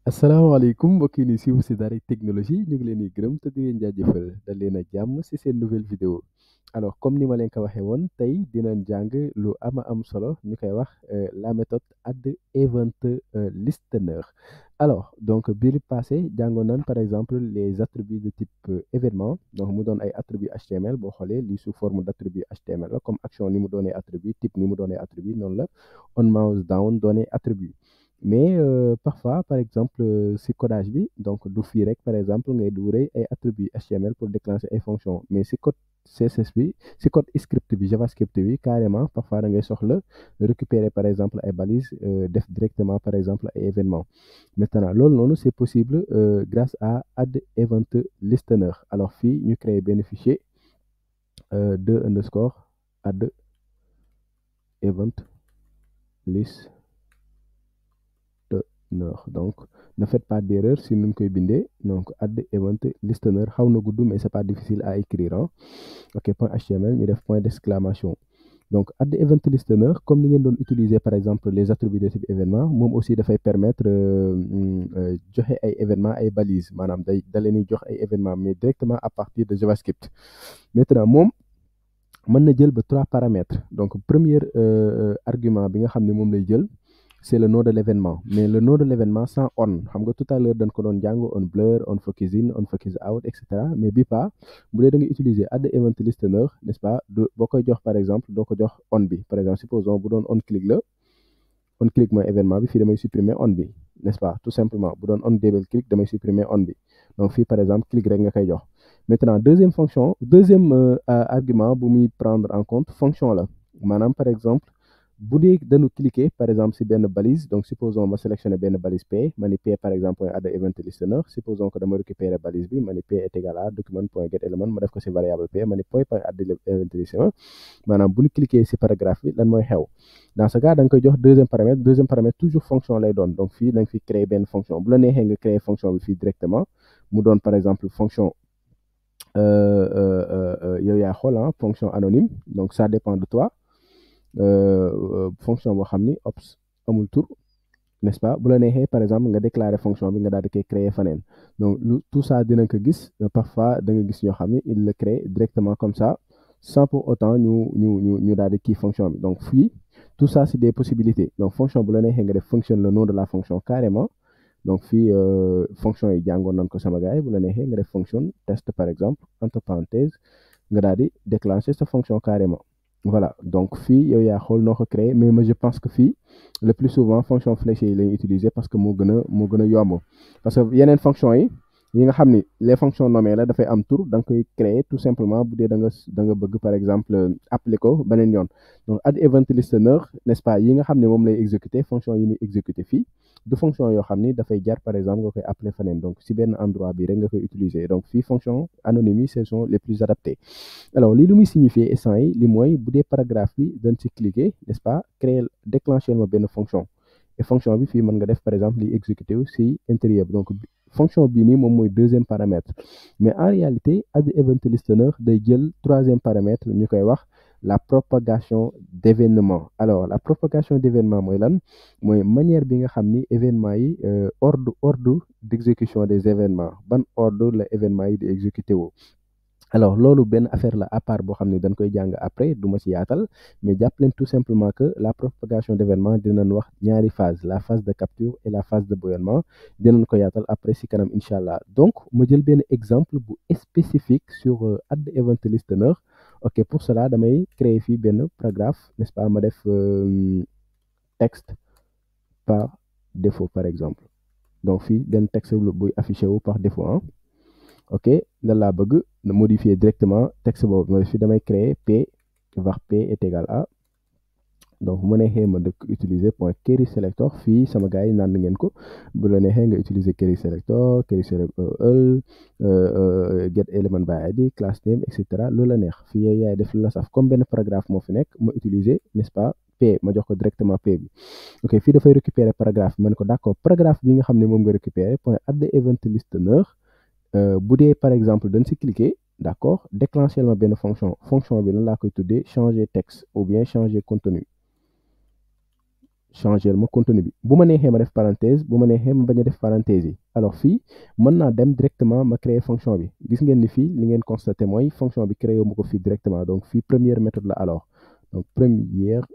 asalaamaaleykum mbokk yi ni siiw si Daaray Technologie ñu ngi leen di gërëm te di leen jaajëfal dal leen a jàmm si seen nouvelle vidéo alors comme ni ma leen ko waxee woon tey dinañ jàng lu am solo ñu koy wax la méthode Add Event Listener. Alors donc bii passé jàngoon nañ par exemple les attributs de type événement donc mu doon ay attributs HTML boo xoolee lii sous forme d' attribut HTML la comme action ni mu doonee attribut type ni mu doonee attribut noonu la on mouse down doonee attribut. Mais parfois par exemple si codage bi donc du fii rek par exemple ngay dugal ay attributs HTML pour déclencher ay fonctions mais si code CSS bi si code script bi JavaScript bi carrément parfois da ngay soxla récupérer par exemple ay balises def directement par exemple ay événements maintenant loolu noonu c'est possible grâce à Add Event Listener. Alors fii ñu créer benn fichier 2_ add event list donc ne faites pas d'erreur si nous koy bindee donc Add Event Listener xaw na gudd mais c'est pas difficile à écrire hein. Ok point HTML ñu def point d'exclamation donc Add Event Listener comme ni ngeen doon utiliser par exemple les attributs de type événement moom aussi dafay permettre joxe ay événements ay balises maanaam da leen di jox ay événements mais directement à partir de JavaScript. Maintenant moom mën na jël ba 3 paramètres donc premier argument bi nga xam ne moom lay jël c'est le nom de l'événement mais le nom de l'événement sans on xam nga tout à l'heure dañ ko doon jàng on blur on focus in on focus out etc. mais bi pas bu dee da nga utiliser Add Event Listener n'est-ce pas boo koy jox par exemple doo ko jox on bi par exemple supposons bu doon on click la on click mooy événement bi fii damay supprimer on bi n'est-ce pas tout simplement bu doon on double click damay supprimer on bi donc fii par exemple click rek nga koy jox. Maintenant deuxième argument bu muy prendre en compte fonction la maanaam par exemple bu dee dañu cliquer par exemple si benn balise donc supposons ma sélectionner benn balise P ma ni P par exemple point Add Event Listener supposons que dama récupérer balise bi ma ni P est égal à document point get element ma def ko si variable P ma ni point Add Event Listener maanaam bu ñu cliquer si paragraphe bi lan mooy xew dans ce cas da nga koy jox deuxième paramètre toujours fonction lay doon donc fii da nga fi créer benn fonction bu la neexee nga créer fonction bi fii directement mu doon par exemple fonction yow yaa xool fonction anonyme donc ça dépend de toi fonction boo xam ni ops amul tur n'est-ce pas bu la neexee par exemple nga déclarer fonction bi nga daal di koy créer faneen donc tout ça dinañ ko gis parfois da nga gis ñoo xam ni il le crée directement comme ça sans pour autant ñu daal di kii fonction bi donc fii tout ça c'est des possibilités donc fonction bu la neexee nga def fonction le nom de la fonction carrément donc fii fonction yi jàngoon nañ ko sama gars yi bu la neexee nga def fonction test par exemple entre parenthèses nga daal di déclencher sa fonction carrément voilà donc fii yow yaa xool noo ko créer mais je pense que fii le plus souvent fonction flèche yi lañuy utiliser parce que moo gën a yomb parce que yeneen fonction yi nga xam ni les fonctions nommées la dafay am tur da nga koy créer tout simplement bu dee da nga bëgg par exemple appliquer ko beneen yoon donc Add Event Listener n'est-ce pas yi nga xam ne moom lay exécuter fonction yi muy exécuter fii du fonction yoo xam ni dafay jar par exemple nga koy appeler feneen donc si benn endroit bi rek nga koy utiliser donc fii fonction anonyme yi ce sont les plus adaptés alors lii lu muy signifier instant yi li mooy bu dee paragraphe bi dañ ci cliquer n'est-ce pas créer déclencher ma benn fonction et fonction bi fii mën nga def par exemple li exécuter wu si intérieur bi donc fonction bii nii moom mooy deuxième paramètre mais en réalité Add Event Listener day jël troisième paramètre ñu koy wax la propagation d'événements alors la propagation d'événements mooy lan mooy manière bi nga xam ni événements yi ordre d'exécution des événements ban ordre la événements yi di exécuter wu alors loolu benn affaire la à part boo xam ne dañ koy jàng après du ma ci yaatal mais jàpp leen tout simplement que la propagation d'événements dinañ wax ñaari phase la phase de capture et la phase de bouillonnement dinañ ko yaatal après ci kanam incha allah donc ma jël benn exemple bu spécifique sur Add Event Listener ok pour cela damay créer fii benn paragraphe n'est-ce pas ma def texte par défaut par exemple donc fii benn texte buy affiché wu par défaut ok lan laa bëgg modifier directement texte boobu mooy fii damay créer p var p est égal à donc bu ma neexee ma dëkk utiliser point query selector fii sama gars yi naan ngeen ko bu la neexee nga utiliser query selector get element by id class name et cetera loolu la neex fii yaay def lu la saf comme benn paragraphe moo fi nekk ma utiliser n'est-ce pas p ma jox ko directement p bi ok fii dafay récupérer paragraphe bi ma ne ko d'accord paragraphe bi nga xam ne moom nga récupérer point Add Event Listener bu dee par exemple dañ si cliquer d'accord déclencher ma benn fonction bi lan laa koy tuddee changer texte ou bien changer contenu changer ma contenu bi bu ma neexee ma def parenthèse bu ma neexee ma bañ a def parenthèse yi alors fii mën naa dem directement ma créer fonction bi gis ngeen ni fii li ngeen constaté mooy fonction bi créé ma ko fii directement donc fii première méthode la alors donc première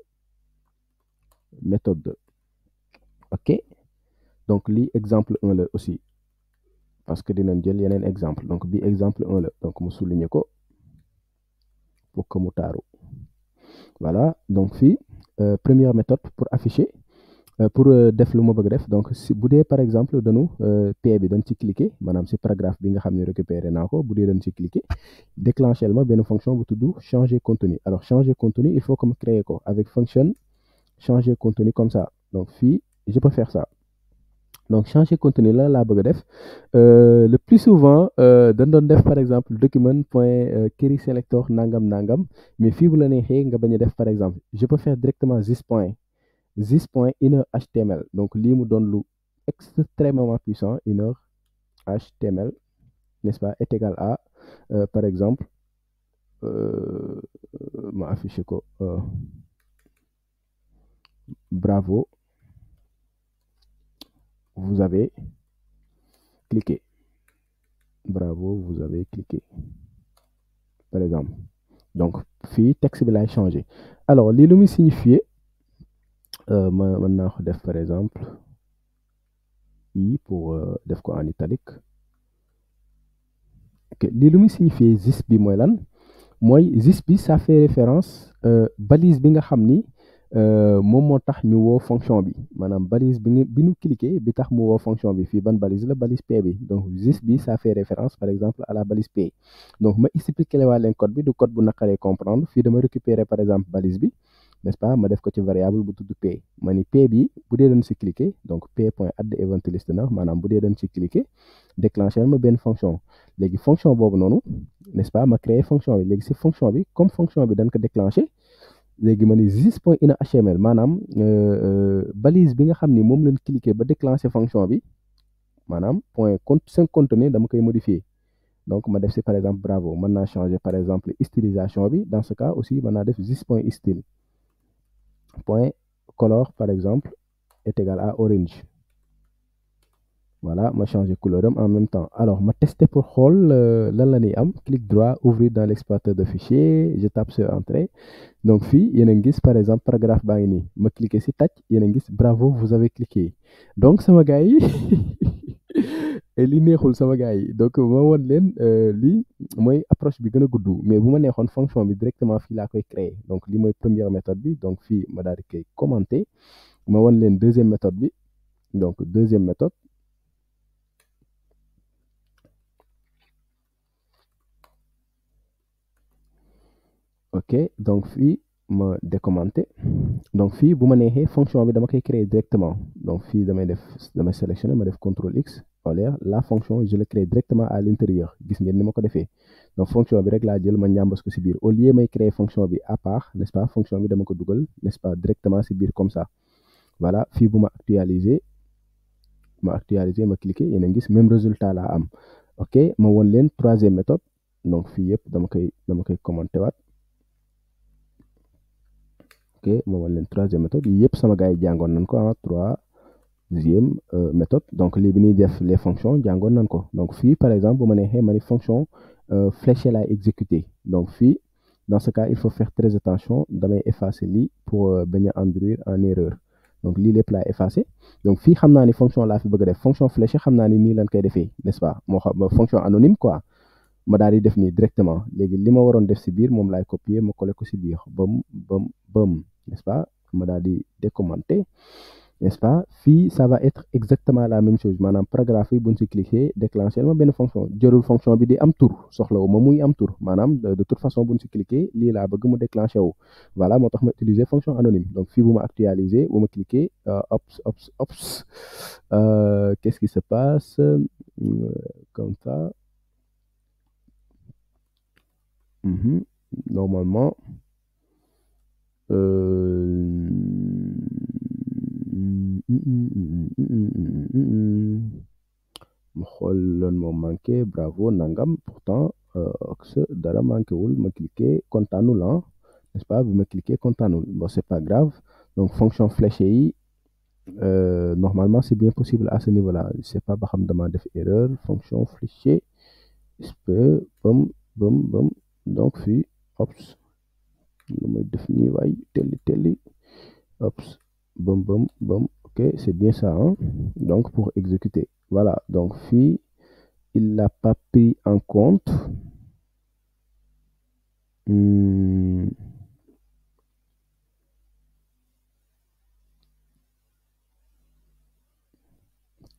méthode ok donc lii exemple 1 la aussi parce que dinañ jël yeneen exemple donc bii exemple 1 la donc mu souligner ko pour que mu taaru voilà donc fii première méthode pour afficher pour def lu ma bëgg def donc si bu dee par exemple dañu p bi dañ ci cliquer maanaam si paragraphe bi nga xam ne récupéré naa ko bu dee dañ ci cliquer déclencher ma benn fonction bu tudd changer contenu alors changer contenu il faut que ma créer ko avec function changer contenu comme ça donc fii je peux faire ça donc changer contenu la laa bëgg a def le plus souvent dañ doon def par exemple document point query selector nangam nangam mais fii bu la neexee nga bañ a def par exemple je peux faire directement this point inner HTML donc lii mu doon lu extrêmement puissant inner HTML n'est-ce pas est égal à par exemple ma affiché ko bravo vous avez cliqué bravo vous avez cliqué par exemple donc fii texte bi lay changer alors lii lu muy signifier mën naa ko def par exemple i pour def ko en italique ok lii lu muy signifier this bi mooy lan mooy this bi ça fait référence balise bi nga xam ni moom moo tax ñu woo fonction bi maanaam balise bi ñu cliquer bi tax mu woo fonction bi fii ban balise la balise p bi donc this bi ça fait référence par exemple à la balise p donc ma expliquer waa leen code bi du code bu naqaree comprendre fii dama récupérer par exemple balise bi n'est-ce pas ma def ko ci variable bu tudd p ma ni p bi bu dee dañ si cliquer donc p point add event listener maanaam bu dee dañ si cliquer déclencher ma benn fonction léegi fonction boobu noonu n'est-ce pas ma créer fonction bi léegi si fonction bi comme fonction bi dañ ko déclencher léegi ma ni this point inner HTML maanaam balise bi nga xam ni moom lañ cliquer ba déclencher fonction bi maanaam point seen contenu dama koy modifier donc ma def si par exemple bravo mën naa changer par exemple stylisation bi dans ce cas aussi mën naa def this point style point color par exemple est égal à orange voilà ma changer couleur am en même temps alors ma tester pour xool lan la ñuy am clic droit ouvrir dans l'explorateur de fichier je tape sur entrée donc fii yéen a ngi gis par exemple paragraphe baa ngi nii ma cliquer si tâche yéen a ngi gis bravo vous avez cliqué donc sama gars yi li neexul sama gars yi donc ma won leen lii mooy approche bi gën a gudd mais bu ma neexoon fonction bi directement fii laa koy créer donc lii mooy première méthode bi donc fii ma daal di koy commenter ma won leen deuxième méthode bi donc deuxième méthode ok donc fii ma décommenter donc fii bu ma neexee fonction bi dama koy créer directement donc fii damay sélectionner ma def CTRL X la fonction je le crée directement à l'intérieur gis ngeen ni ma ko defee donc fonction bi rek laa jël ma ñàmbas ko si biir au lieu may créer fonction bi à part n'est-ce pas fonction bi dama ko dugal n'est-ce pas directement si biir comme ça voilà fii bu ma actualiser ma cliquer yéen a ngi gis même résultat laa am ok ma won leen troisième méthode donc fii yëpp dama koy commenter waat ok ma won leen troisième méthode yi yëpp sama gars yi jàngoon nañ ko troisième méthode donc lii bi ñuy def les fonctions jàngoon nañ ko donc fii par exemple bu ma neexee ma ni fonction fléchée laay exécuter donc fii dans ce cas il faut faire très attention damay effacer lii pour bañ a induire en erreur donc lii lépp laay effacer donc fii xam naa ni fonction laa fi bëgg a def fonction fléchée xam naa ni nii lañ koy defee n'est-ce pas moo xam fonction anonyme quoi ma daal di def nii directement léegi li ma waroon def si biir moom laay copier ma coller ko si biir bam n'est-ce pas ma daal di décommenter n'est-ce pas fii ça va être exactement la même chose maanaam paragraphe yi buñ si cliquer déclencher ma benn fonction jërul fonction bi di am tur soxlawu ma muy am tur maanaam de toute façon buñ si cliquer lii laa bëgg mu déclencher wu voilà moo tax ma utiliser fonction anonyme donc fii bu ma actualiser bu ma cliquer ops qu'est-ce qui se passe comme ça normalement ma xool lan moo manqué bravo nangam pourtant dara manqué wul ma cliquer kontaanul n'est-ce pas bi ma cliquer kontaanul bon c'est pas grave donc fonction fléchée yi Normalement c'est bien possible à ce niveau-là. Je sais pas ba xam dama def erreur fonction fléchée sp bam bam bam donc fii ops lu may def nii waay telli ops bam bam bam ok c'est bien ça hein? Donc pour exécuter voilà donc fii il l'a pas pris en compte.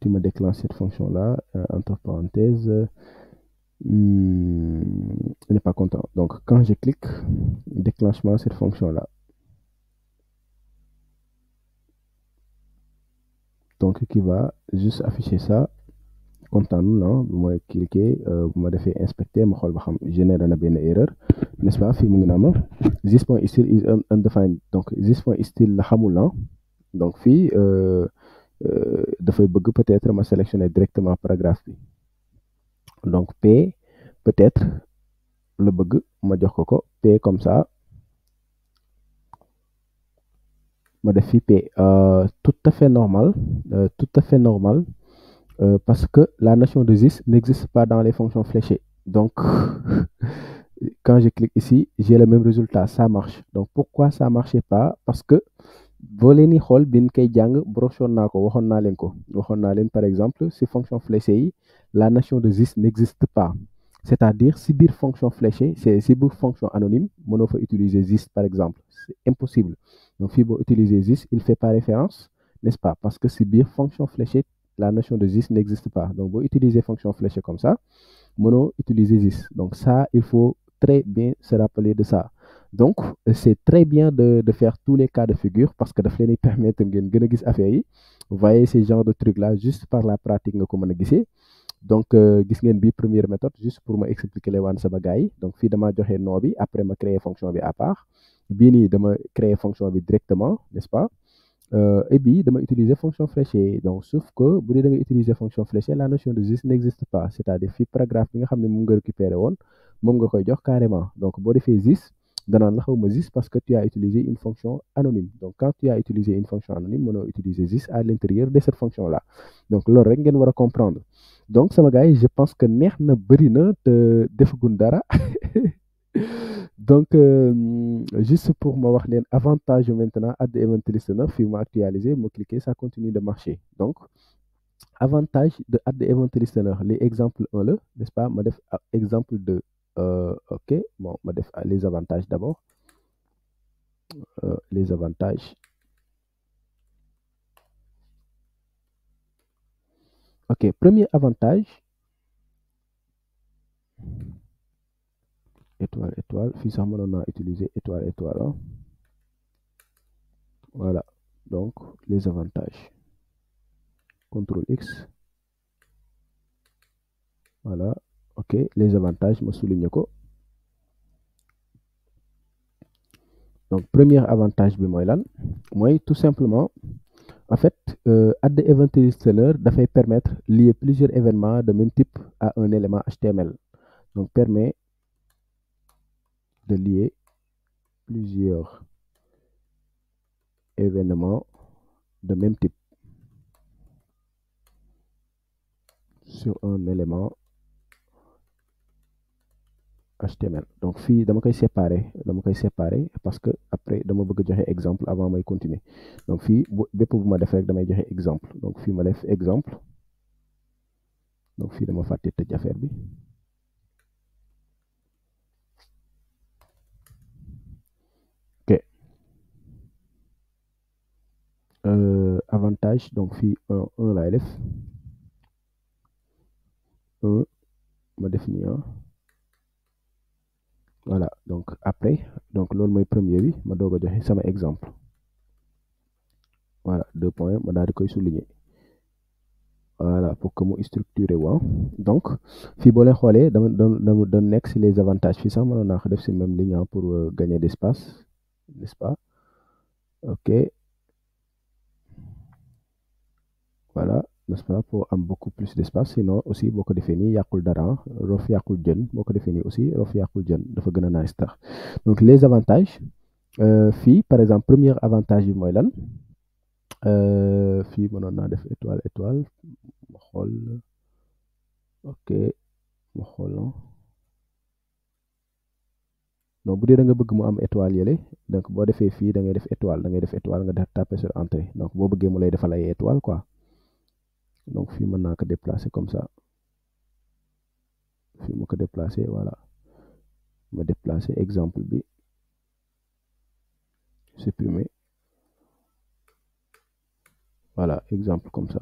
Tu me déclenches cette fonction-là, entre parenthèses, il n'est pas content. Donc, quand je clique, déclenchement de cette fonction-là. Donc, qui va juste afficher ça. Content nous, là, vous m'avez cliqué, vous m'avez fait inspecter, je génère une erreur, n'est-ce pas? This point still is undefined. Donc, this point still la xamul là. Donc, fii, dafay bëgg peut-être ma sélectionner directement paragraphe bi donc P peut-être le bëgg ma jox ko P comme ça ma def fi P tout à fait normal parce que la notion de this n'existe pas dans les fonctions fléchées donc quand je clique ici j'ai le même résultat ça marche donc pourquoi ça marchait pas parce que boo leen di xool bin koy jàng brochoon naa ko waxoon naa leen par exemple si fonction fléchée yi la notion de this n'existe pas c'est-à-dire si biir fonction fléchée c'est si biir fonction anonyme mënoo fa utiliser this par exemple c'est impossible donc fii boo utiliser this il fait pas référence n'est-ce pas parce que si biir fonction fléchée la notion de this n'existe pas donc boo utiliser fonction fléchée comme ça mënoo utiliser this donc ça il faut très bien se rappeler de ça. Donc, c'est très bien de faire tous les cas de figure parce que daf leen permettre ngeen gën a gis affaire yi. Vous voyez ces genres de trucs là juste par la pratique nga ko mën a gisee. Donc, gis ngeen bi première méthode juste pour ma expliquer les waan sama gars yi. Donc, fii dama joxe nom bi après ma créer fonction bi à part. Bii nii dama créer fonction bi directement, n'est-ce pas? Et bii dama utiliser fonction fléchée. Donc, sauf que bu dee da nga utiliser fonction fléchée, la notion de this n'existe pas. C'est-à-dire fii paragraphe bi nga xam ne moom nga récupéré woon moom nga koy jox carrément. Donc, boo defee this danaan la xawma this parce que tu as utilisé une fonction anonyme donc quand tu as utilisé une fonction anonyme mënoo utiliser this à l'intérieur de cette fonction là donc loolu rek ngeen war a comprendre donc sama gars yi je pense que neex na bëri na te defagun dara donc juste pour ma wax leen avantage maintenant add event listener fii ma actualiser ma cliquer ça continue de marcher donc avantage de add event listener les exemple 1 la n'est-ce pas ma def exemple 2 ok bon ma def les avantages d'abord les avantages ok premier avantage étoile fii sax mënoon naa utiliser étoile hein? Voilà donc les avantages CTRL X voilà ok les avantages ma souligne ko donc premier avantage bi mooy lan mooy tout simplement en fait add event listener dafay permettre lier plusieurs événements de même type à un élément HTML donc permet de lier plusieurs événements de même type sur un élément HTML donc fii dama koy séparer parce que après dama bëgg joxe exemple avant may continuer donc fii bépp bu ma def rek damay joxe exemple donc fii ma def exemple donc fii dama fàtte tëj affaire bi ok avantage donc fii un laay def un ma def nii voilà donc après donc loolu mooy premier bi ma doog a joxe sama exemple voilà 2 points ma daal di koy souligner voilà pour que mu structuré waaw donc fii boo leen xoolee dama doon nekk si les avantages fii sax mënoon naa ko def si même ligne pour gagner d'espace n'est-ce pas ok voilà n'est-ce pas pour am beaucoup plus d'espace sinon aussi boo ko defee nii yàqul dara rof yàqul jën boo ko defee nii aussi rof yàqul jën dafa gën a nice tax donc les avantages fii par exemple premier avantage bi mooy lan fii mënoon naa def étoile étoile ma xool ok ma xool non bu dee da nga bëgg mu am étoile yële donc boo defee fii da ngay def étoile nga def taper sur entrée donc boo bëggee mu lay defal ay étoile quoi donc fii mën naa ko déplacer comme ça fii ma ko déplacer voilà ma déplacer exemple bi supprimer voilà exemple comme ça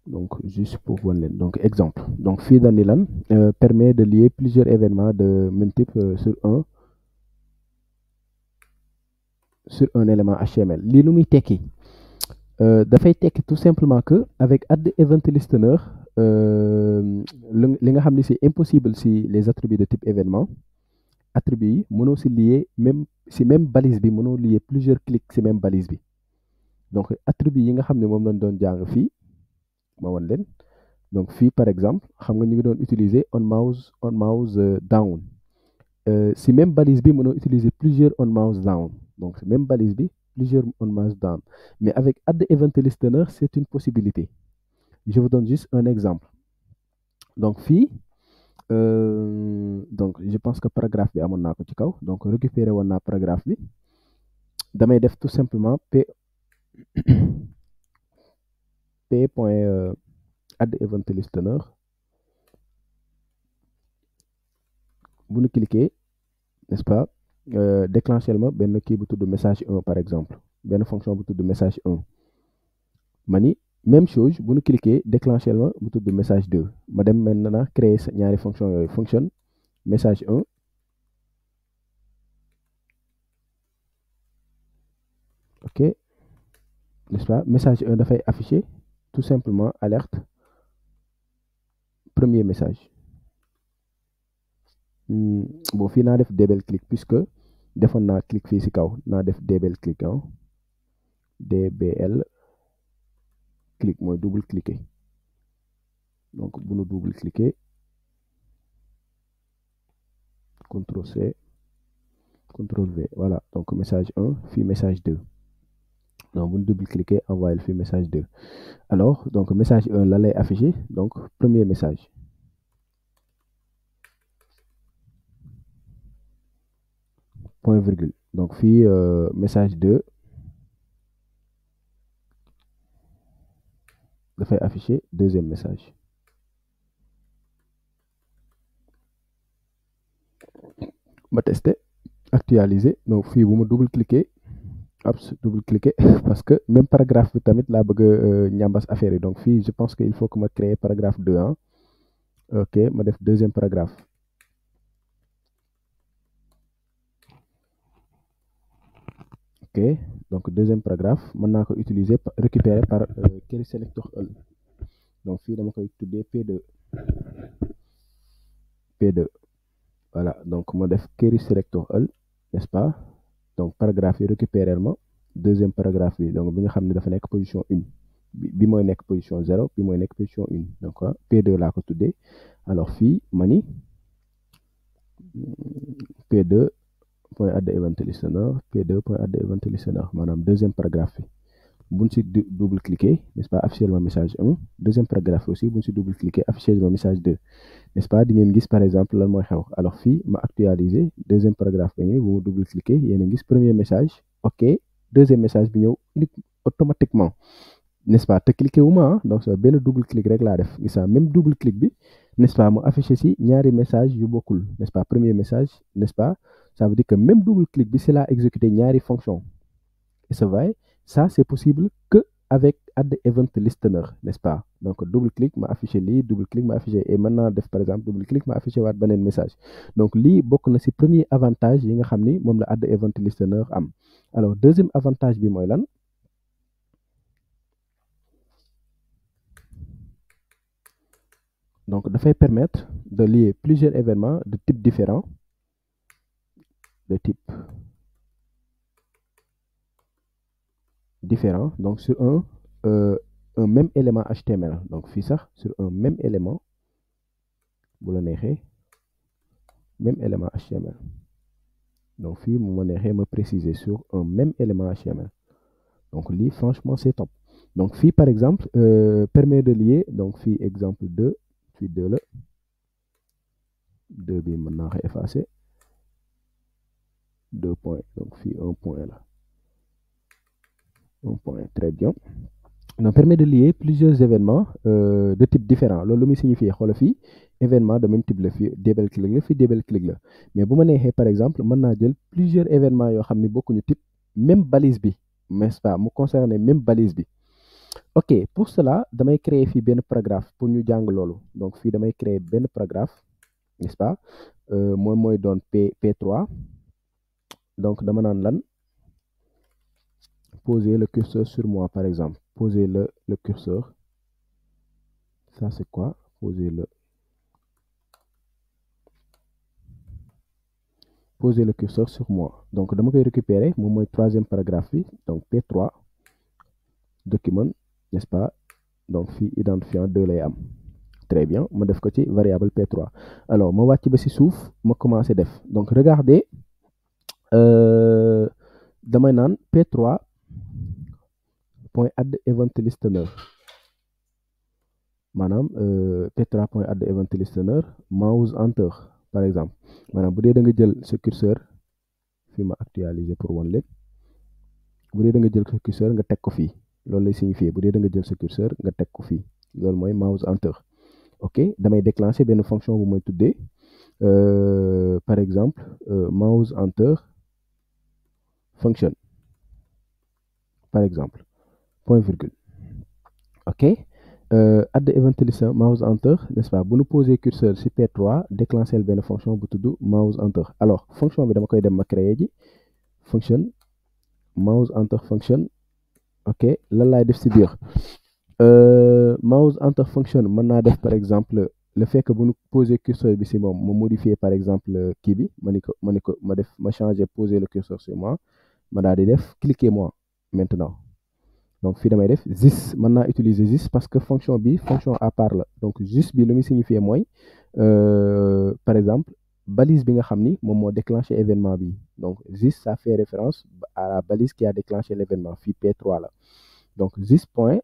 donc juste pour wan leen donc exemple donc fii dañu lan permet de lier plusieurs événements de même type sur un élément HTML lii lu muy tekki dafay tekki tout simplement que avec add event listener li nga xam ne c'est impossible si les attributs de type événement attributs yi mënoo si lier même balise bi mënoo lier plusieurs clics si même balise bi donc attributs yi nga xam ne moom lañ doon jàng fii ma wan leen donc fii par exemple xam nga ñu ngi doon utiliser on mouse down si même balise bi mënoo utiliser plusieurs on mouse down donc si même balise bi plusieurs on mouse down mais avec add event listener c'est une possibilité je vous donne juste un exemple donc fii donc je pense que paragraphe bi amoon naa ko ci kaw donc récupérer woon naa paragraphe bi damay def tout simplement p point add event listener bu ñu cliquer n'est-ce pas déclencher ma benn kii bu tudd message 1 par exemple benn fonction bu tudd message 1 mani même chose bu ñu cliquer déclencher ma bu tudd message 2 ma dem maintenant créer ñaari fonction yooyu fonction message 1 ok n'est-ce pas message 1 dafay afficher tout simplement alerte premier message bon fii naa def double clic puisque defoon naa clic fii ci kaw naa def double clic dbl clic mooy double cliquer donc bu nu double cliquer CTRL C CTRL V voilà donc message 1 fii message 2 donc bu nu double cliquer envoyer fii message 2 alors donc message 1 la lay afficher donc premier message point virgule donc fii message 2 dafay afficher deuxième message ma tester actualiser donc fii bu ma double cliquer parce que même paragraphe bi tamit laa bëgg ñambas affaire yi donc fii je pense que il faut que ma créer paragraphe 2 ok ma def deuxième paragraphe ok donc deuxième paragraphe mën naa ko utiliser récupérer par query selector all donc fii dama koy tuddee P2 voilà donc ma def query selector all n'est-ce pas donc paragraphe yi récupérer ma deuxième paragraphe bi donc bi nga xam ne dafa nekk position 1 bi mooy nekk position 0 bi mooy nekk position 1 donc P2 laa ko tuddee alors fii mani P2 point add event listener P2 point add event listener maanaam deuxième paragraphe bi buñ si double cliquer n'est-ce pas afficher ma message 1 deuxième paragraphe aussi buñ si double cliquer afficher ma message 2 n'est-ce pas di ngeen gis par exemple lan mooy xew alors fii ma actualiser deuxième paragraphe bi ñëw bu ma double cliquer yéen a gis premier message ok deuxième message bi ñëw automatiquement n'est-ce pas te cliquer wu ma donc ça benn double clic rek laa def gis même double clic bi n'est-ce pas mu affiché si ñaari message yu bokkul n'est-ce pas premier message n'est-ce pas ça veut dire que même double clic bi c'est là exécuter ñaari fonction et c'est vrai ça c'est possible que avec add event listener n'est-ce pas donc double clic ma affiché lii double clic ma affiché et maintenant def par exemple double clic ma affiché waat beneen message donc lii bokk na si premier avantage yi nga xam ni moom la add event listener am alors deuxième avantage bi mooy lan donc dafay permettre de lier plusieurs événements de types différents donc sur un même élément HTML donc fii sax sur un même élément bu la neexee même élément HTML donc fii mu ma neexee ma préciser sur un même élément HTML. Donc lii franchement c'est top. Donc fii par exemple permet de lier donc fii exemple 2 fii 2 la 2 bi mën naa ko effacer 2 points donc fii 1 point la 1 point très bien. Donc permet de lier plusieurs événements de type différent loolu lu muy signifier xoolal fii événement de même type la fii double clic la fii double clic la mais bu ma neexee par exemple mën naa jël plusieurs événements yoo xam ne bokkuñu type même balise bi n'est-ce pas mu concerner même balise bi. Ok pour cela damay créer fii benn paragraphe pour ñu jàng loolu donc fii damay créer benn paragraphe n'est-ce pas moom mooy doon P3 donc dama naan lan poser le curseur sur moi par exemple poser le curseur ça c'est quoi poser le curseur sur moi donc dama koy récupérer moom mooy troisième paragraphe bi donc P3 document n'est-ce pas donc fii identifiant 2 lay am très bien ma def ko ci variable P3 alors ma wàcc ba ci suuf ma commencé def donc regardez damay naan P3 point add event listener maanaam P3 point add event listener mouse enter par exemple maanaam bu dee da nga jël sa curseur fi ma actualiser pour wan leen bu dee da nga jël sa curseur nga teg ko fii loolu lay signifier bu dee da nga jël sa curseur nga teg ko fii loolu mooy mouse enter ok damay déclencher benn fonction bu mooy tuddee par exemple mouse enter function par exemple point virgule ok add event listener mouse enter n'est-ce pas bu nu poser curseur ci P3 déclencher benn fonction bu tudd mouse enter alors fonction bi dama koy dem ma créer ji function mouse enter function ok lan laay def ci biir mouse enter function mën naa def par exemple le fait que bu nu poser curseur bi ci moom ma modifier par exemple kii bi ma def ma changer poser le curseur sur moi ma daal di def cliquez moi maintenant donc fii damay def this mën naa utiliser this parce que fonction bi fonction à part la donc this bi lu muy signifier mooy par exemple balise bi nga xam ni moom moo déclenché événement bi donc this ça fait référence à la balise qui a déclenché l'événement fii P3 la donc this point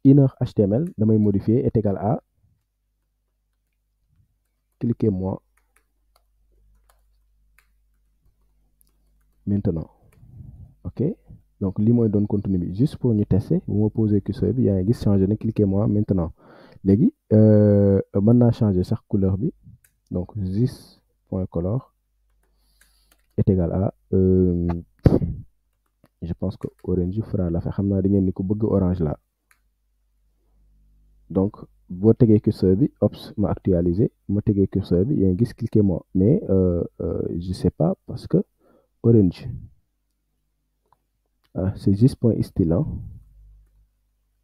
inner HTML damay modifier est égal à cliquez moi maintenant ok donc lii mooy doon contenu bi juste pour ñu tester bu ma poser curseur bi yaa ngi gis changer na cliquez moi maintenant léegi mën naa changer sax couleur bi donc this point color est égal à je pense que orange fera l'affaire xam naa di ngeen ni ko bëgg orange la donc boo tegee curseur bi ops ma actualiser ma tegee curseur bi yaa ngi gis cliquez moi mais je sais pas parce que orange c'est juste point style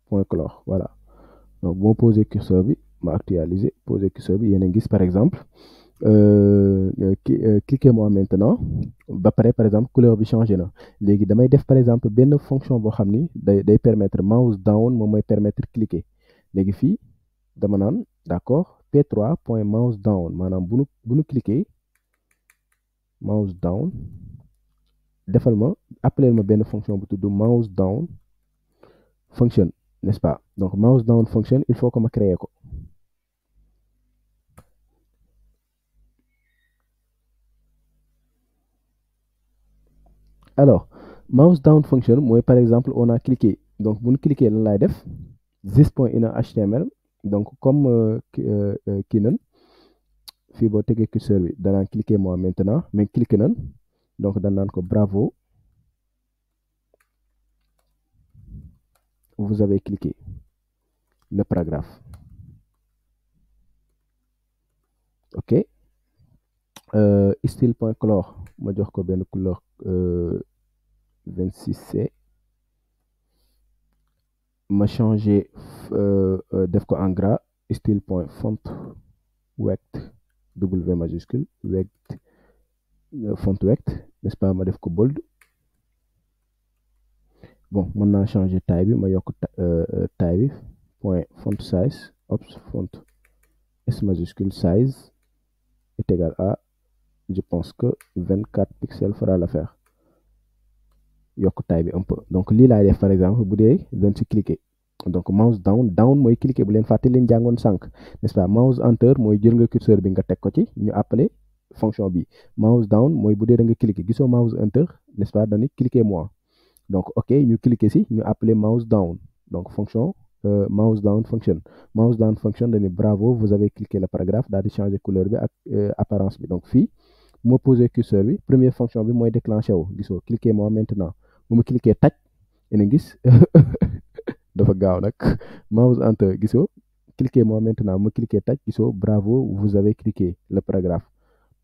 point color voilà donc bu ma poser curseur bi ma actualiser poser curseur bi yéen a ngi gis par exemple cliquez moi maintenant ba pare par exemple couleur bi changé na léegi damay def par exemple benn fonction boo xam ni day permettre mouse down moom mooy permettre cliquer léegi fii dama naan d'accord P3 point mouse down maanaam bu nu cliquer mouse down defal ma appeler ma benn fonction bu tudd mouse down function n'est-ce pas donc mouse down function il faut que ma créer ko alors mouse down function mooy par exemple on a cliqué donc bu ñu cliquer lan laay def this point inner HTML donc comme kii nan fii boo tegee curseur bi danaan cliquer moi maintenant mais cliquer nan donc danaan ko bravo vous avez cliqué le paragraphe ok style point color ma jox ko benn couleur 26C ma changer def ko en gras style point font wect W majuscule wect font wect n'est-ce pas ma def ko bold bon mën naa changer taille bi ma yokk taille bi point font size ops font S majuscule size est égal à je pense que 24 pixels fera l'affaire. Yokk taille bi un peu donc lii laay def par exemple bu dee dañ ci cliquer donc mouse down mooy cliquer bu leen fàtte leen jàngoon sànq n'est-ce pas mouse enter mooy jël nga curseur bi nga teg ko ci ñu appeler fonction bi mouse down mooy bu dee da nga cliquer gisoo mouse enter n'est-ce pas dañuy cliquer moi donc ok ñu cliquer si ñu appeler mouse down donc fonction mouse down function dañuy bravo vous avez cliqué le paragraphe daal di changer couleur bi ak apparence bi donc fii bu ma poser curseur bi première fonction bi mooy déclenché wu gisoo cliquez moi maintenant bu ma cliquer taj yéen gis dafa gaaw nag mouse enter gisoo cliquez moi maintenant ma cliquer taj gisoo bravo vous avez cliqué le paragraphe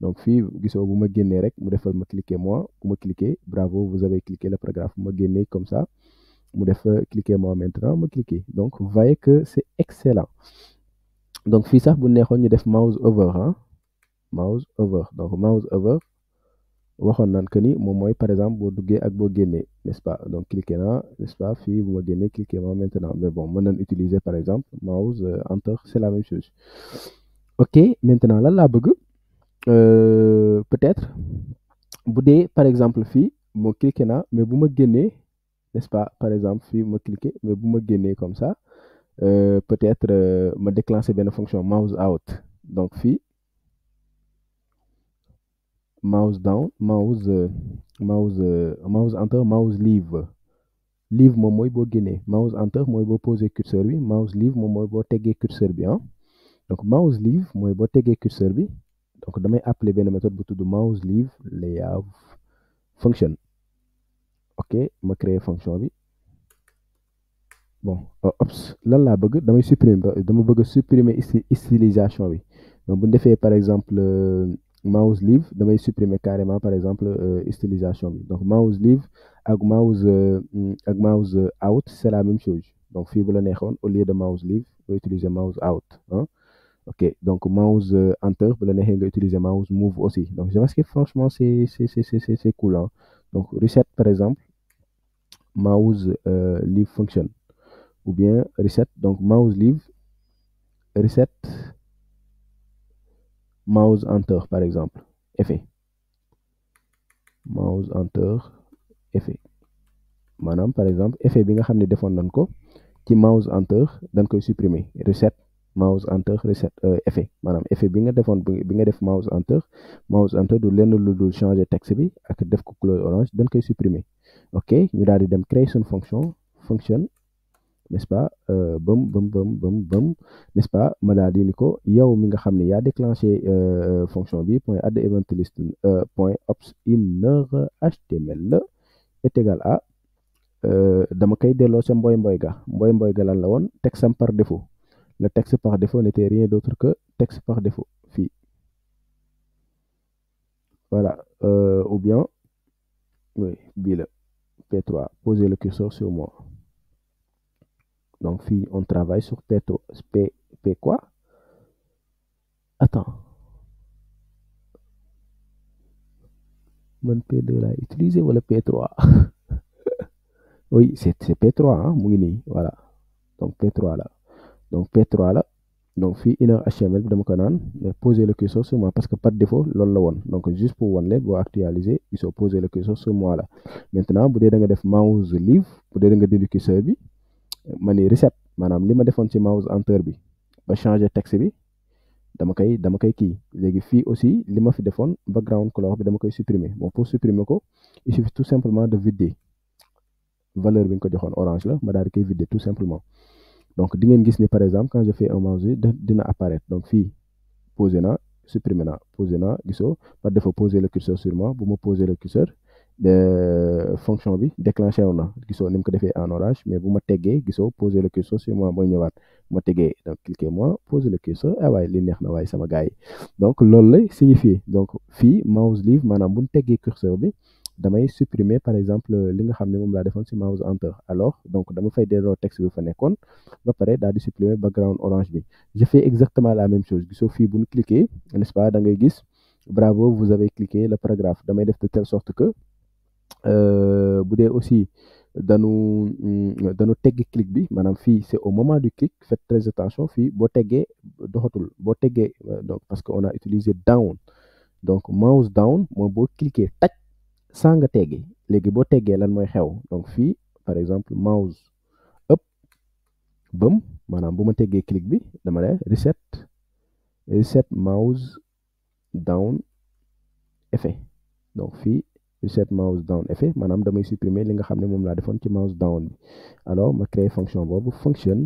donc fii gisoo bu ma génnee rek mu defal ma cliquer moi bu ma cliquer bravo vous avez cliqué le paragraphe bu ma génnee comme ça mu def cliquez moi maintenant ma cliquer donc vous voyez que c'est excellent donc fii sax bu neexoon ñu def mouse over donc mouse over waxoon naan que ni moom mooy par exemple boo duggee ak boo génnee n'est-ce pas donc cliquer naa n'est-ce pas fii bu ma génnee cliquer moi maintenant mais bon mën nañ utiliser par exemple mouse enter c'est la même chose ok maintenant lan laa bëgg peut-être bu dee par exemple fii moo cliquer naa mais bu ma génnee n'est-ce pas par exemple fii ma cliquer mais bu ma génnee comme ça peut-être ma déclencher benn fonction mouse out donc fii mouse down mouse enter mouse leave moom mooy boo génnee mouse enter mooy boo poser curseur bi mouse leave moom mooy boo teggee curseur bi donc mouse leave mooy boo teggee curseur bi donc damay appeler benn méthode bu tudd mouse leave layout function ok ma créer fonction bi bon ops lan laa bëgg dama bëgg supprimer stylisation bi donc bu ñu defee par exemple mouse leave damay supprimer carrément par exemple stylisation bi donc mouse leave ak mouse out c'est la même chose donc fii bu la neexoon au lieu de mouse leave nga utiliser mouse out ok donc mouse enter bu la neexee nga utiliser mouse move aussi donc je pense que franchement c'est cool donc reset par exemple mouse leave function ou bien reset donc mouse leave reset mouse enter par exemple effet mouse enter effet maanaam par exemple effet bi nga xam ne defoon nañ ko ci mouse enter dañ koy supprimer reset mouse enter reset effet maanaam effet bi nga defoon bi nga def mouse enter du lenn lu dul changer texte bi ak def ko couleur orange dañ koy supprimer ok ñu daal di dem créer suñu fonction n'est-ce pas bam n'est-ce pas ma daal di ni ko yow mi nga xam ne yaa déclenché fonction bi point add event list point ops inner html est égal à dama koy delloo sa mboy ga lan la woon texte am par défaut le texte par défaut n'était rien d'autre que texte par défaut fii voilà ou bien oui bii la P3 posez le curseur sur moi donc fii on travaille sur P3 P quoi attends man P2 laa utiliser wala P3 oui c'est P3 mu ngi nii voilà donc P3 la donc P3 la donc fii inner HTML bi dama ko naan poser le curseur sur moi parce que par défaut loolu la woon donc juste pour wan leen boo actualiser gisoo poser le curseur sur moi la maintenant bu dee da nga def mouse leave bu dee da nga dindi curseur bi ma ni reset maanaam li ma defoon ci mouse enter bi ba changer texte bi dama koy kii léegi fii aussi li ma fi defoon background color bi dama koy supprimer bon pour supprimer ko il suffit tout simplement de vider valeur bi nga ko joxoon orange la ma daal di koy vider tout simplement donc di ngeen gis ni par exemple quand je fais un mouse dina apparaître donc fii poser na supprimer na poser na gisoo par défaut poser le curseur sur moi bu ma poser le curseur fonction bi déclenché wu na gisoo ni mu ko defee en orange mais bu ma teggee gisoo poser le curseur sur moi mooy ñëwaat bu ma teggee donc cliquer moi poser le curseur waaye li neex na waaye sama gars yi donc loolu lay signifier donc fii mouse leave maanaam bu ñu teggee curseur bi damay supprimer par exemple li nga xam ne moom laa defoon ci mouse enter alors donc dama fay delloo texte bi fa nekkoon ba pare daal di supprimer background orange bi je fais exactement la même chose gisoo fii bu ñu cliquer n'est-ce pas da ngay gis bravo vous avez cliqué le paragraphe damay def de telle sorte que bu dee aussi dañu tegg clic bi maanaam fii c'est au moment du clic faites très attention fii boo teggee doxatul boo teggee donc parce que on a utilisé down donc mouse down mooy boo cliquer taj sans nga teggi léegi boo teggee lan mooy xew donc fii par exemple mouse up bëm maanaam bu ma teggee clic bi dama ne reset mouse down effet donc fii reset mouse down effet maanaam damay supprimer li nga xam ne moom laa defoon ci mouse down bi alors ma créer fonction boobu function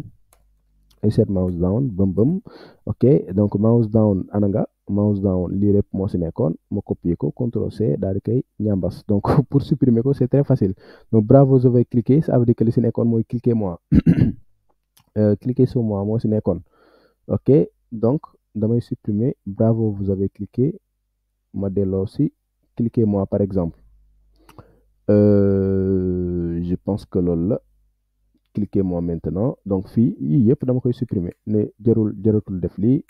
reset mouse down bëm ok donc mouse down ananga mouse down lii rek moo si nekkoon ma copier ko CTRL C daal di koy ñambas donc pour supprimer ko c'est très facile donc bravo je vais cliquer ça veut dire que li si nekkoon mooy cliquer moi cliquer sur moi moo si nekkoon ok donc damay supprimer bravo vous avez cliqué ma delloo si cliquez moi par exemple je pense que loolu la cliquez moi maintenant donc fii yii yëpp dama koy supprimer ne jaratul def lii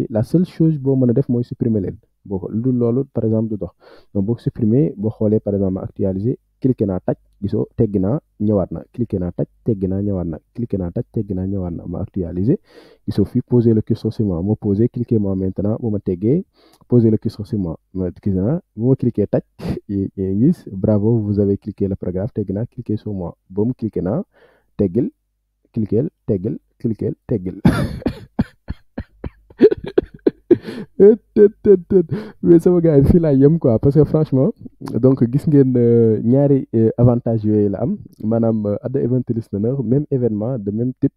la seule chose boo mën a def mooy supprimer leen boo ko lu dul loolu par exemple du dox donc boo ko supprimer boo xoolee par exemple ma actualiser cliquer naa taj gisoo teggi naa ñëwaat na cliquer naa taj teggi naa ñëwaat na cliquer naa taj teggi naa ñëwaat na ma actualiser gisoo fii poser le curseur sur moi ma poser cliquez moi maintenant bu ma teggee poser le curseur sur moi ma gis naa bu ma cliquer taj yéen gis bravo vous avez cliqué le paragraphe teggi naa cliquer sur moi ba mu cliquer naa teggil cliquer teggil mais sama gars yi fii laa yem quoi parce que franchement donc gis ngeen ñaari avantage yooyu la am maanaam add event listener même événement de même type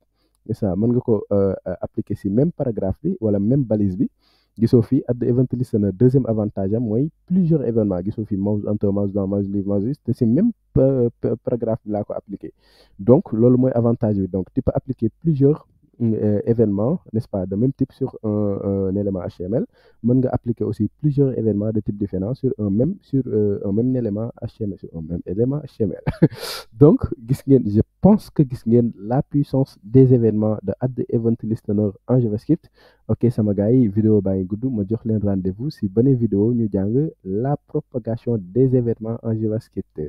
et ça mën nga ko appliquer si même paragraphe bi wala même balise bi gisoo fii add event listener deuxième avantage am mooy plusieurs événements gisoo fii mouse enter mouse down mouse leave mouse te si même paragraphe bi laa ko appliquer donc loolu mooy avantage bi donc tu peux appliquer plusieurs événements, n'est-ce pas, de même type sur un élément HTML. Mën nga appliquer aussi plusieurs événements de type différent sur un même élément HTML, sur un même élément HTML. Donc, je pense que gis ngeen la puissance des événements de add event listener en JavaScript. Ok sama gars yi vidéo baa ngi gudd ma jox leen rendez-vous si beneen vidéo ñu jàng la propagation des événements en JavaScript.